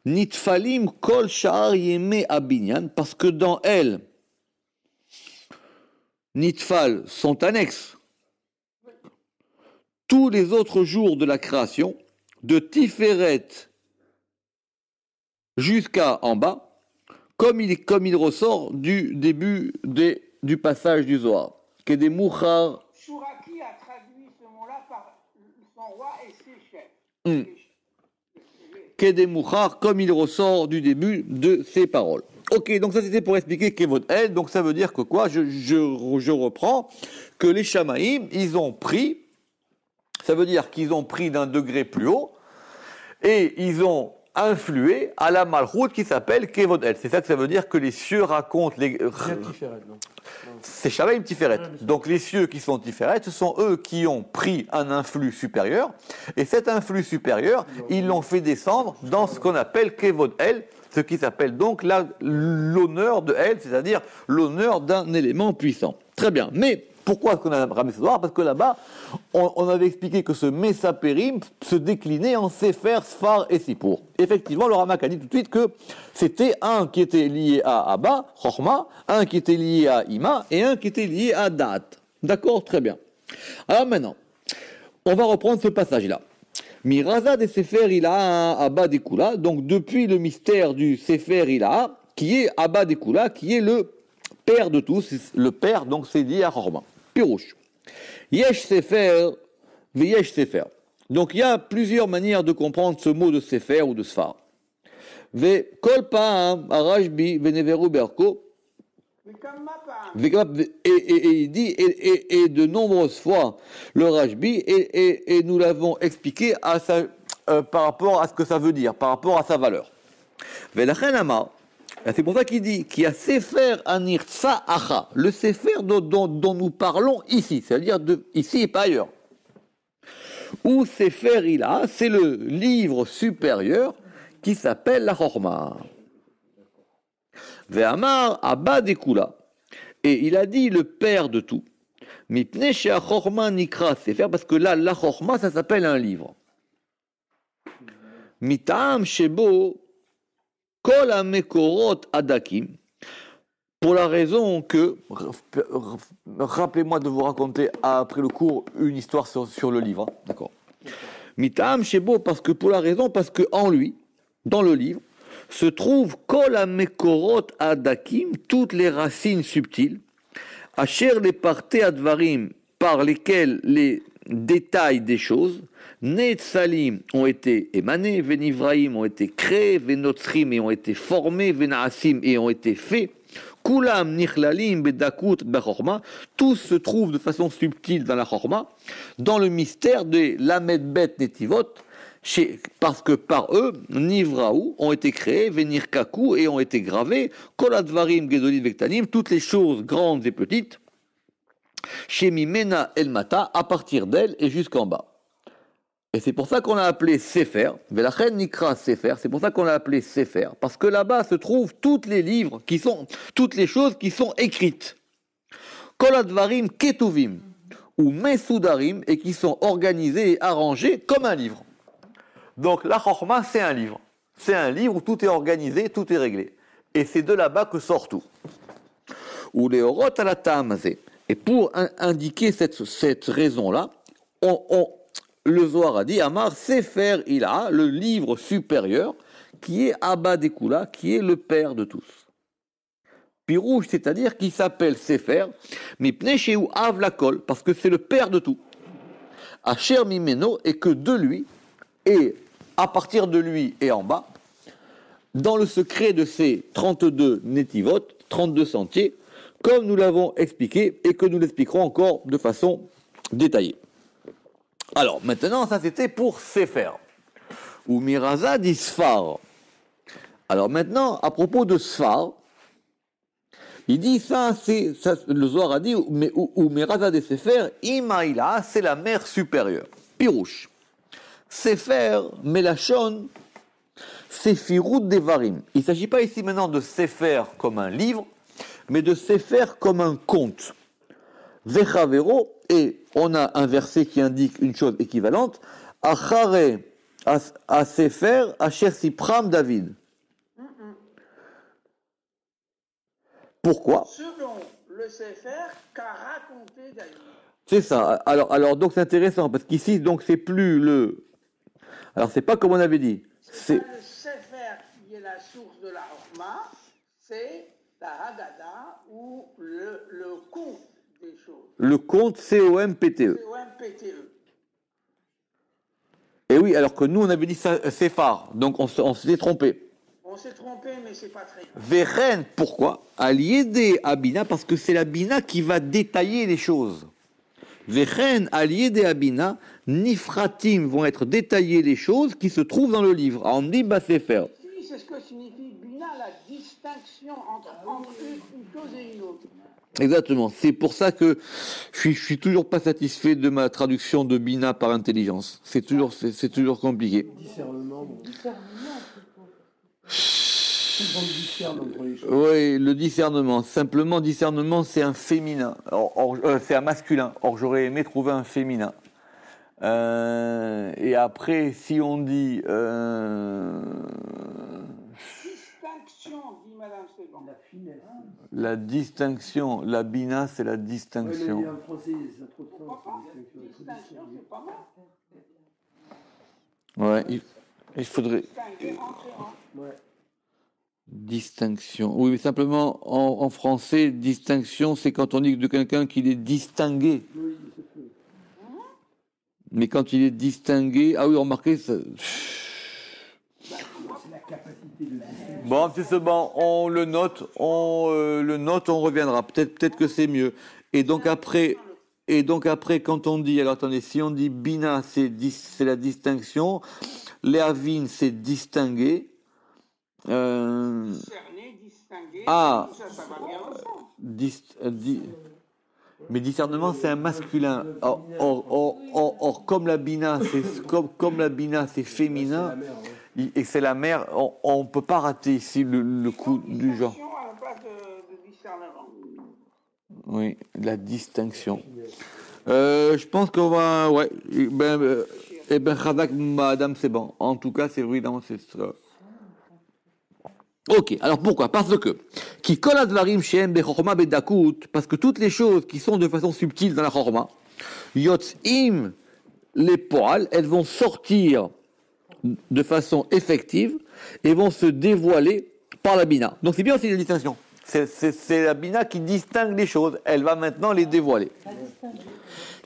Nitfalim kol sha'ar yeme abinyan, parce que dans elle, Nitfal sont annexes tous les autres jours de la création, de Tiferet jusqu'à en bas, comme il ressort du début du passage du Zohar. Que des mouchar. Chouraki a traduit ce mot-là par son roi et ses chefs. Kedemouchar, comme il ressort du début de ces paroles. Ok, donc ça c'était pour expliquer Kevod El, donc ça veut dire que quoi? Je reprends, que les Shamaïm, ils ont pris, ça veut dire qu'ils ont pris d'un degré plus haut, et ils ont influé à la malchoute qui s'appelle Kevod El. C'est ça que ça veut dire que les cieux racontent les... Bien Tiferet, non. C'est Shamaim Tiferet. Donc les cieux qui sont Tiferet, ce sont eux qui ont pris un influx supérieur, et cet influx supérieur, ils l'ont fait descendre dans ce qu'on appelle Kevod El, ce qui s'appelle donc l'honneur de El, c'est-à-dire l'honneur d'un élément puissant. Très bien, mais pourquoi est-ce qu'on a ramené ce soir? Parce que là-bas, on avait expliqué que ce Messapérim se déclinait en Sefer, Sfar et Sipour. Effectivement, le Ramak a dit tout de suite que c'était un qui était lié à Abba, Chochma, un qui était lié à Ima, et un qui était lié à Da'at. D'accord? Très bien. Alors maintenant, on va reprendre ce passage-là. Miraza des Sefer Ilaha Abba des Kula, donc depuis le mystère du Sefer Ilaha, qui est Abba des Kula, qui est le père de tous, le père, donc c'est lié à Chochma. Pirouche. Yesh Sefer, Veyesh Sefer. Donc il y a plusieurs manières de comprendre ce mot de Sefer ou de Sfar. Ve Kol Pa'am, Arashbi, Veneveru Berko. Et il dit, et de nombreuses fois, le Rashbi, et nous l'avons expliqué par rapport à ce que ça veut dire, par rapport à sa valeur. Velachem Amar. C'est pour ça qu'il dit qu'il y a Sefer Anir Tsa'acha, le Sefer dont nous parlons ici, c'est-à-dire ici et pas ailleurs. Ou Sefer Ila, c'est le livre supérieur qui s'appelle la Chochma. Ve'amar Abba Dekula, et il a dit le père de tout. Mipnei she'achorma nikra Sefer, parce que là, la Chochma, ça s'appelle un livre. Mitam shebo Kol HaMekorot Adakim, pour la raison que, rappelez-moi de vous raconter après le cours une histoire sur le livre, d'accord. Mitam Shebo, parce que en lui, dans le livre, se trouve Kol HaMekorot Adakim, toutes les racines subtiles, Asher les parté advarim, par lesquelles les détails des choses, Netzalim ont été émanés, Venivraim ont été créés, Venotzrim et ont été formés, Venaasim et ont été faits, Kulam Nichlalim Bedakut Bechorma, tous se trouvent de façon subtile dans la Chorma, dans le mystère des Lamed Bet Netivot, parce que par eux, Nivraou ont été créés, Venirkaku et ont été gravés, Koladvarim Gedolit Vektanim, toutes les choses grandes et petites, chez Mimena El Mata, à partir d'elle et jusqu'en bas. Et c'est pour ça qu'on l'a appelé Sefer, Velachen Nikra Sefer, c'est pour ça qu'on l'a appelé Sefer, parce que là-bas se trouvent tous les livres, toutes les choses qui sont écrites. Koladvarim Ketuvim, ou Mesudarim, et qui sont organisés et arrangés comme un livre. Donc la Chochma, c'est un livre. C'est un livre où tout est organisé, tout est réglé. Et c'est de là-bas que sort tout. Ou les Orot à la Tamazé. Et pour indiquer cette raison-là, le Zohar a dit, Amar Sefer Ila, le livre supérieur, qui est Abba Dekula, qui est le père de tous. Pirouche, c'est-à-dire qui s'appelle Sefer, Mipnei Shehu Av Lakol, parce que c'est le père de tout. Asher Mimeno, et que de lui, et à partir de lui et en bas, dans le secret de ces 32 Netivot, 32 sentiers, comme nous l'avons expliqué et que nous l'expliquerons encore de façon détaillée. Alors, maintenant, ça c'était pour Sefer. Ou Miraza dit Sfar. Alors maintenant, à propos de Sfar, il dit ça, le Zohar a dit, ou Miraza des Sefer, Imaïla, c'est la mer supérieure. Pirouche. Sefer, Melachon, Sefirut Devarim. Il ne s'agit pas ici maintenant de Sefer comme un livre, mais de Sefer comme un conte. Vechavero, et on a un verset qui indique une chose équivalente, Achare à Sefer, Asher Sipram David. Pourquoi? Selon le Sefer qu'a raconté David. C'est ça. Alors donc c'est intéressant, parce qu'ici, donc c'est plus le... Alors c'est pas comme on avait dit. C'est pas le Sefer qui est la source de la Chochma, c'est la Haggadah ou le conte des choses. Le conte C-O-M-P-T-E. C-O-M-P-T-E. Et oui, alors que nous on avait dit Sephar, donc on s'était trompé. On s'est trompé, mais c'est pas très grave. Veren, pourquoi? Aliédé à Bina, parce que c'est la Bina qui va détailler les choses. Vechen allié de Abina, Nifratim vont être détaillées les choses qui se trouvent dans le livre. En dit Sefer. Si, c'est ce que signifie Bina, la distinction entre une chose et une autre. Exactement. C'est pour ça que je suis toujours pas satisfait de ma traduction de Bina par intelligence. C'est toujours compliqué. Discernement. Bon. Discernement, plutôt. On discerne entre les choses. Oui, le discernement. Simplement, discernement, c'est un féminin. C'est un masculin. Or, j'aurais aimé trouver un féminin. Et après, si on dit... Distinction, dit Madame Seban. La finesse. La distinction, la bina, c'est la Ouais, distinction. mais en français, ça a trop de sens. Pourquoi pas? Distinction. Distinction, c'est pas mal. Ouais, il faudrait... Distinguer entre et entre. Ouais. Distinction. Oui, mais simplement, en français, distinction, c'est quand on dit de quelqu'un qu'il est distingué. Oui, c'est fait. Mais quand il est distingué... Ah oui, remarquez... Ça... C'est la capacité de distinguer. Bon, c'est bon, on le note, on reviendra. Peut-être que c'est mieux. Et donc après, quand on dit... Alors attendez, si on dit bina, c'est la distinction. Léavine, c'est distinguer. Discerner, distinguer, Ah. ça va bien ensemble. Mais discernement, c'est un masculin. Or, comme la bina, comme la bina, c'est féminin, La mère, ouais. et c'est la mère, on ne peut pas rater ici le coup du genre. Distinction à la place de discernement. Oui, la distinction. Je pense qu'on va... Ouais, Khadak, madame, c'est bon. En tout cas, c'est évidemment, c'est ça. Ok, alors pourquoi? Parce que parce que toutes les choses qui sont de façon subtile dans la chorma, yotzim les poils, elles vont sortir de façon effective et vont se dévoiler par la bina. Donc c'est bien aussi la distinction. C'est la bina qui distingue les choses. Elle va maintenant les dévoiler.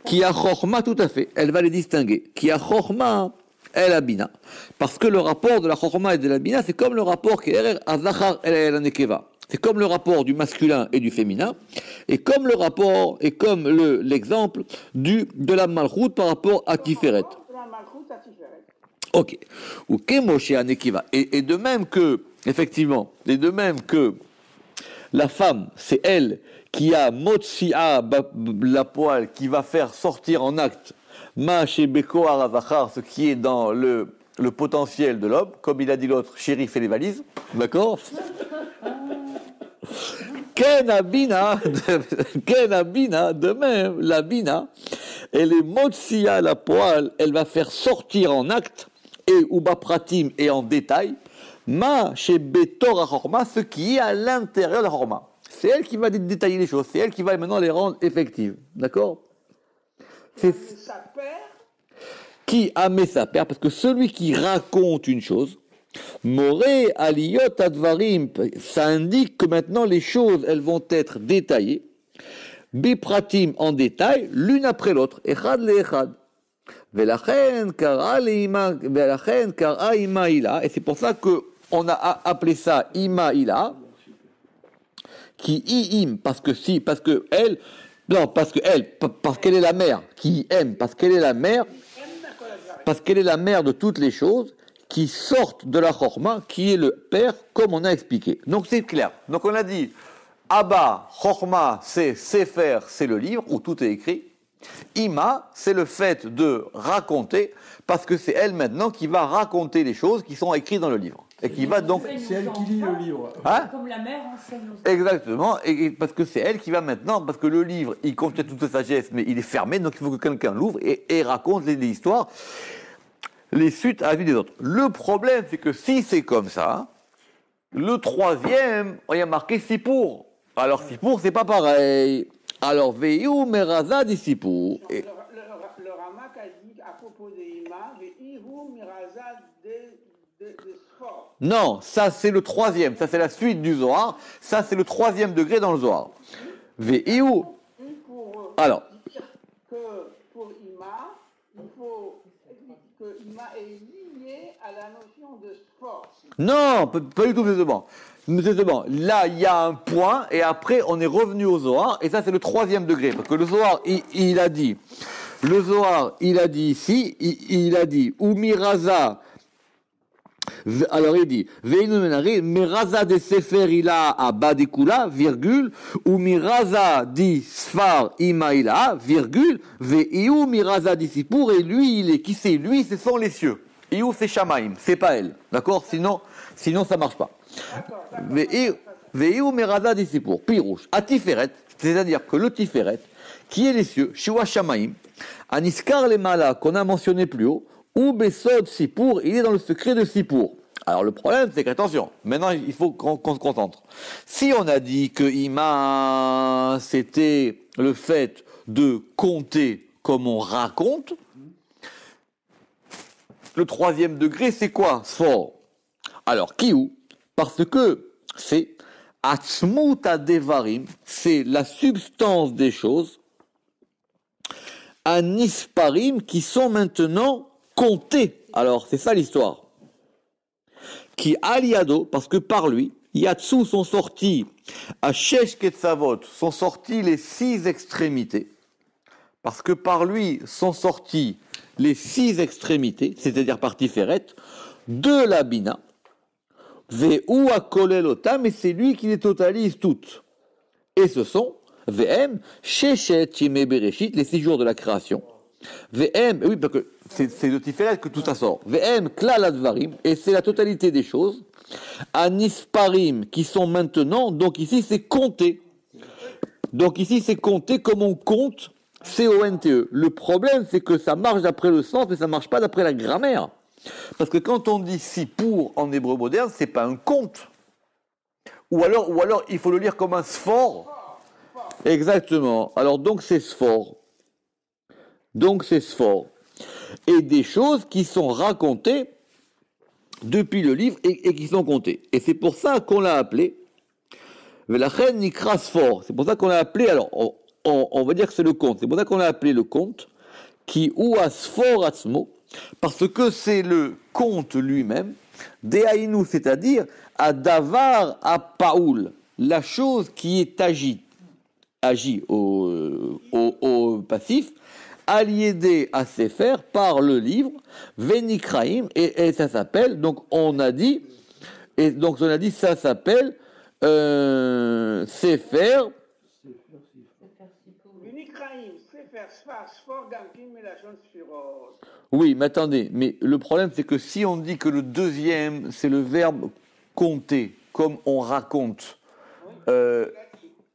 Qui a chorma, tout à fait. Elle va les distinguer. Qui a chorma, elle a bina. Parce que le rapport de la chorma et de la bina, c'est comme le rapport qui est azachar el nekeva. C'est comme le rapport du masculin et du féminin, et comme le rapport, et comme l'exemple de la malchoute par rapport à Tiferet. La malchoute à Tiferet. Ok. Ou Kemoshe Anekiva. Et de même que, effectivement, et de même que la femme, c'est elle qui a Motsia, la poêle, qui va faire sortir en acte Ma Shebeko Arazachar, ce qui est dans le potentiel de l'homme, comme il a dit l'autre, chéri fait les valises, d'accord? Kenabina, de même, la bina, elle est Motsia, la poêle, elle va faire sortir en acte, et Uba Pratim, et en détail, Ma Shebetor Achorma, ce qui est à l'intérieur de la Chorma. C'est elle qui va détailler les choses, c'est elle qui va maintenant les rendre effectives, d'accord? C'est Sa père, qui amé sa père, parce que celui qui raconte une chose, Moré aliyot advarim, ça indique que maintenant les choses, elles vont être détaillées, bipratim en détail, l'une après l'autre, echad le echad. Velachen kara ima ila, et c'est pour ça que on a appelé ça ima ila, qui im, parce qu'elle est la mère, qui aime, parce qu'elle est la mère, parce qu'elle est la mère de toutes les choses qui sortent de la chorma, qui est le père, comme on a expliqué. Donc c'est clair. Donc on a dit, Abba, chorma, c'est Sefer, c'est le livre où tout est écrit. Ima, c'est le fait de raconter, parce que c'est elle maintenant qui va raconter les choses qui sont écrites dans le livre. Et qui va donc... C'est elle qui lit le livre. Hein? Comme la mère enseigne aux enfants. Exactement, et parce que c'est elle qui va maintenant, parce que le livre, il contient toute sa sagesse, mais il est fermé, donc il faut que quelqu'un l'ouvre et raconte les histoires, les suites à la vie des autres. Le problème, c'est que si c'est comme ça, le troisième, il y a marqué Sipour. Alors Sipour, c'est pas pareil. Alors Veiou Meraza dit Sipour. le Ramak a dit à propos des Ima, Veihu Miraza de Sfor. Non, ça c'est le troisième, ça c'est la suite du Zohar, ça c'est le troisième degré dans le Zohar. Veiou. Pour Alors. dire que pour Ima, il faut que Ima est lié à la notion de Sfor. Non, pas du tout, justement. Justement, là, il y a un point, et après, on est revenu au Zohar, et ça, c'est le 3e degré, parce que le Zohar, il a dit ici, il a dit, Umiraza, alors il dit, Veinu menari, Miraza de Sefer ila a badikula, virgule, Umiraza di Sfar imaila, virgule, Veiu Miraza di Sipur, et lui, il est, qui c'est? Lui, ce sont les cieux. Iu, c'est Shamaim, c'est pas elle. D'accord? Sinon, ça marche pas. Veiu Miraza di Sipur, Pirouche, à Tiferet, c'est-à-dire que le Tiferet, qui est les cieux, Shiwa Shamaim, Aniskar le Mala, qu'on a mentionné plus haut, ou Besod Sipur, il est dans le secret de Sipur. Alors le problème, c'est qu'attention, maintenant il faut qu'on se concentre. Si on a dit que Ima, c'était le fait de compter comme on raconte, le 3e degré, c'est quoi? Sfor. Alors, Kiou, parce que c'est Atzmuta Devarim, c'est la substance des choses, Anisparim, qui sont maintenant comptés. Alors, c'est ça l'histoire. Qui aliado, parce que par lui, Yatsu sont sortis, à Shesh Ketzavot, sont sortis les 6 extrémités. Parce que par lui sont sortis les 6 extrémités, c'est-à-dire par Tiferet, de la Bina, Ve'u akolelotam, et c'est lui qui les totalise toutes. Et ce sont Ve'em, Sheshet Yimei Bereshit, les 6 jours de la création. Ve'em, oui, parce que c'est de Tiferet que tout ça sort. Ve'em, Klal Advarim, et c'est la totalité des choses. Anisparim, qui sont maintenant, donc ici c'est compté. Donc ici c'est compté comme on compte C-O-N-T-E. Le problème, c'est que ça marche d'après le sens, mais ça marche pas d'après la grammaire. Parce que quand on dit Sipur en hébreu moderne, c'est pas un conte. Ou alors, il faut le lire comme un sphore. Exactement. Alors, donc, c'est sphore. Et des choses qui sont racontées depuis le livre et qui sont comptées. Et c'est pour ça qu'on l'a appelé Velachem Nikra Sphore. C'est pour ça qu'on l'a appelé, alors, on va dire que c'est le conte. C'est pour ça qu'on l'a appelé le conte, qui ou a Sphore Atzmo, parce que c'est le conte lui-même, Dehainu, c'est-à-dire à Davar à Paoul, la chose qui est agie au passif, aliédé à Sefer par le livre, Venikraim, et ça s'appelle, donc on a dit, ça s'appelle Sefer. Oui, mais attendez, mais le problème c'est que si on dit que le deuxième c'est le verbe compter, comme on raconte,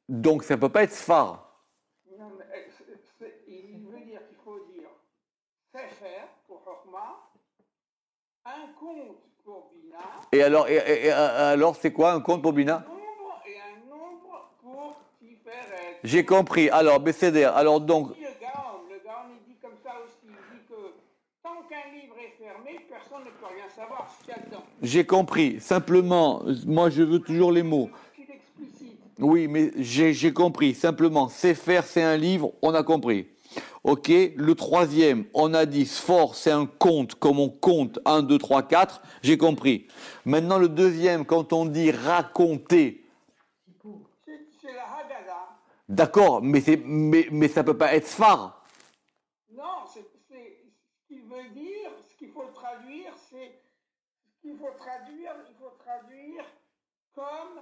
donc ça ne peut pas être sfar. Non, mais il veut dire qu'il faut dire sefer pour Chokma, un compte pour Bina. Et alors c'est quoi un compte pour Bina? Et un nombre pour Tiferet. J'ai compris. Alors, Besséder, alors donc. Le Gaon, il dit comme ça aussi. Il dit que tant qu'un livre est fermé, personne ne peut rien savoir ce qu'il y a dedans. J'ai compris. Simplement, moi je veux toujours les mots. Oui, mais j'ai compris. Simplement, Sefer, c'est un livre, on a compris. Ok, le troisième, on a dit Sfor, c'est un compte, comme on compte 1, 2, 3, 4, j'ai compris. Maintenant, le deuxième, quand on dit raconter. C'est la Haggadah. D'accord, mais ça ne peut pas être Sfar. Non, ce qu'il veut dire, ce qu'il faut traduire, c'est. Il faut traduire comme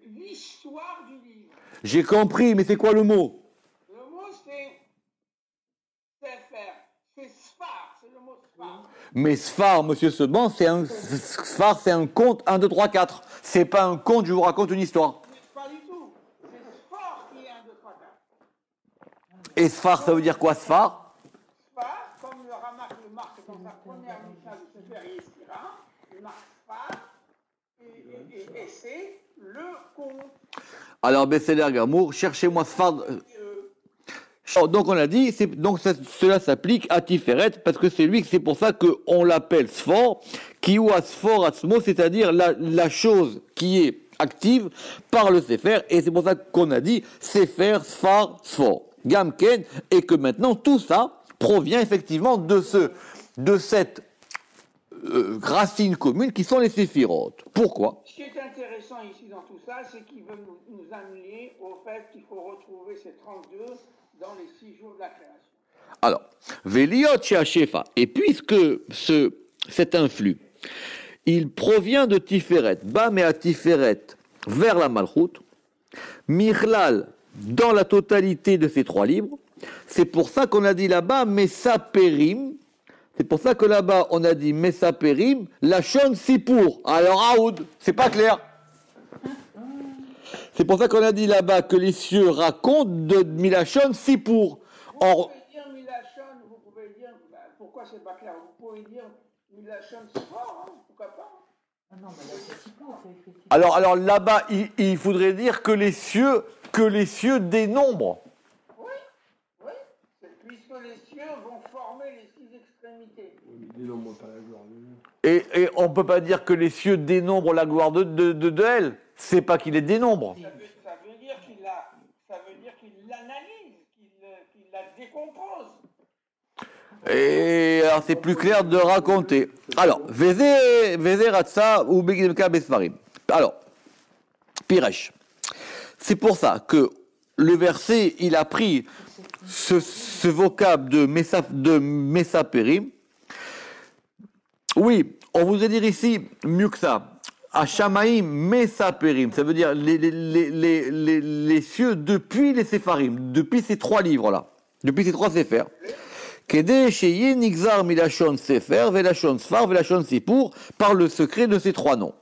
l'histoire du livre. J'ai compris, mais c'est quoi le mot? Le mot c'est Sefer, c'est Sfar, c'est le mot Sfar. Mais Sfar, monsieur Seban, Sfar, c'est un conte 1, 2, 3, 4. C'est pas un conte, je vous raconte une histoire. Pas du tout. C'est Sfar qui est 1, 2, 3, 4. Et Sfar, ça veut dire quoi, Sfar? Sfar, comme le Ramak le marque dans sa première mission de Sefer Yetzira, il marque Sfar, et c'est le conte. Alors, Besséder Gamour, cherchez-moi Sfar. Donc on a dit, cela s'applique à Tiferet, parce que c'est pour ça qu'on l'appelle Sfor, qui ou à Sfor Atzmo, c'est-à-dire la chose qui est active par le Sefer, et c'est pour ça qu'on a dit Sefer, Sfar, Sfor, Gamken, et que maintenant tout ça provient effectivement de cette racines communes qui sont les séphirotes. Pourquoi? Ce qui est intéressant ici dans tout ça, c'est qu'il veut nous amener au fait qu'il faut retrouver ces 32 dans les 6 jours de la création. Alors, Veliot chez Shefa, et puisque cet influx, il provient de Tiferet, Bam et à Tiferet, vers la Malchut, Michlal, dans la totalité de ces 3 livres, c'est pour ça qu'on a dit là-bas Mesaperim, c'est pour ça que là-bas on a dit Mesaperim, Lachon Sipour. Alors Aoud, c'est pas clair. C'est pour ça qu'on a dit là-bas que les cieux racontent de Milachon Sipour. Vous pouvez dire Milachon, vous pouvez dire, pourquoi c'est pas clair? Vous pouvez dire Milachon Sipour, hein, pourquoi pas? Ah non, mais là, c'est si court, c'est écrit si Alors là-bas, il faudrait dire que les cieux dénombrent. Oui, puisque les cieux vont former les 6 extrémités. Oui, mais il dénombre pas la gloire de Dieu. Et on ne peut pas dire que les cieux dénombrent la gloire de elle. C'est pas qu'il les dénombre. Ça veut dire qu'il l'analyse, qu'il la décompose. Et alors c'est plus clair de raconter. Alors, Veze Ratsa ou Begimka Besfarim. Alors, Piresh. C'est pour ça que le verset, il a pris ce vocable de Mesaperim. Oui, on voudrait dire ici mieux que ça. Hashamaim Mesaperim, ça veut dire les cieux depuis les Sepharim, depuis ces 3 livres-là, depuis ces 3 Sephers. Kede Sheye Nixar Milachon Sefer, Velachon Sfar, Velachon Sipur, par le secret de ces 3 noms,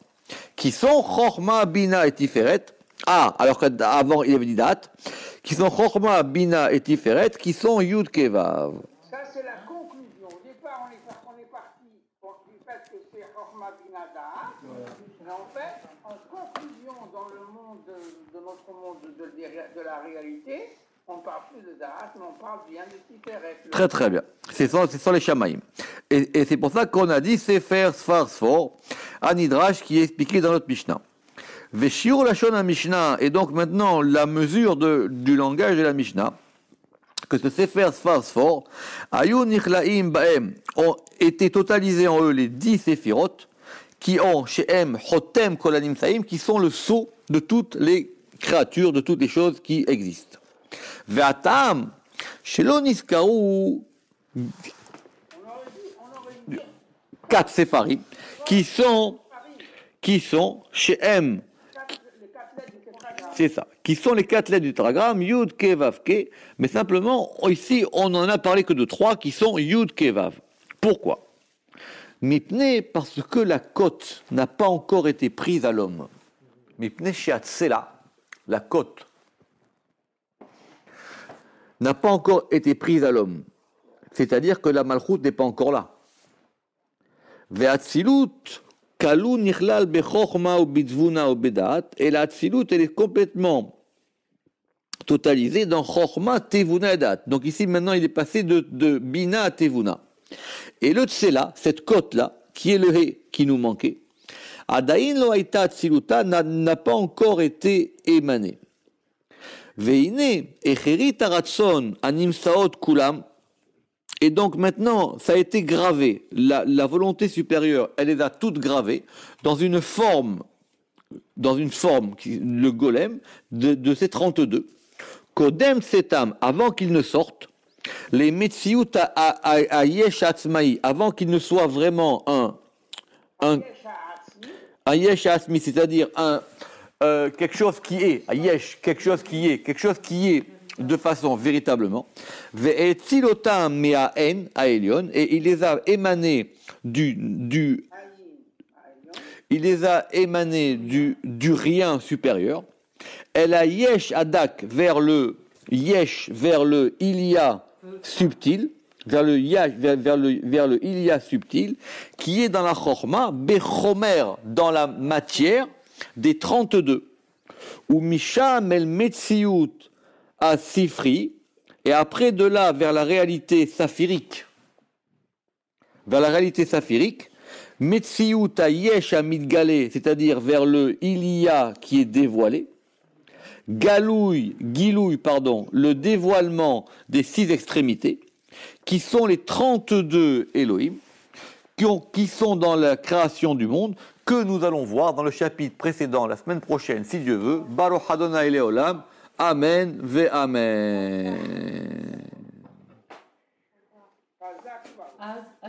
qui sont Chorma, Bina et Tiferet. Ah, alors qu'avant il y avait dit date, qui sont Chorma, Bina et Tiferet, qui sont Yud Kevav. Ça, c'est la conclusion. Au départ, on est parti du fait que c'est Chorma Bina Da'at. Mais en fait, en conclusion, dans le monde de notre monde de la réalité, on ne parle plus de Da'at, mais on parle bien de Tiferet. Très très bien. Ce sont les Shamaïm. Et c'est pour ça qu'on a dit Sefer, Sfar, Sfor, Anidrash, qui est expliqué dans notre Mishnah. Veshiur Lachon à Mishnah, et donc maintenant la mesure du langage de la Mishnah, que ce Sefer, Sfar, Sfor, Ayun Nichlaim Baem, ont été totalisés en eux les 10 Séphirot, qui ont chez M, Hotem Kolanim Saïm, qui sont le sceau de toutes les créatures, de toutes les choses qui existent. Ve'atam, Shelo Niskaru, On aurait dû dire 4 Sepharim, qui sont chez M, les 4 lettres du tétragramme. c'est ça, qui sont les 4 lettres du tétragramme, Yud, Ke, Vav, Ke, mais simplement, ici, on n'en a parlé que de 3 qui sont Yud, Ke, Vav. Pourquoi? Mipne, parce que la côte n'a pas encore été prise à l'homme. Mipne Shiatsela, la côte, n'a pas encore été prise à l'homme. C'est-à-dire que la malchoute n'est pas encore là. Ve'atzilut, kalu nichlal bechorma ou bitzvuna ou bedat, et la atzilut, elle est complètement totalisée dans chorma, tevuna et dat. Donc ici, maintenant, il est passé de bina à tevuna. Et le tsela, cette côte-là, qui est le he qui nous manquait, adain lo haïta atziluta, n'a pas encore été émané. Veine, echerit aratson, animsaot kulam. Et donc maintenant, ça a été gravé. La volonté supérieure, elle les a toutes gravées dans une forme, le golem, de ces 32. Kodem setam, avant qu'il ne sorte, les metsiout à yesh atzmaï, avant qu'il ne soit vraiment un yesh atzmi, c'est-à-dire quelque chose qui est, quelque chose qui est de façon véritablement, et il les a émanés du rien supérieur. Elle a yesh adak vers le ilia subtil, vers le ilia subtil, qui est dans la chorma, bechomer, dans la matière des 32, ou misham el metsiout à Sifri, et après de là vers la réalité saphirique, Metsiout à Yesh à Midgalé, c'est-à-dire vers le Ilia qui est dévoilé, Gilouï, le dévoilement des 6 extrémités, qui sont les 32 Elohim, qui sont dans la création du monde, que nous allons voir dans le chapitre précédent, la semaine prochaine, si Dieu veut. Baruch Adonai Leolam. Amen ve Amen. Razak, Ah,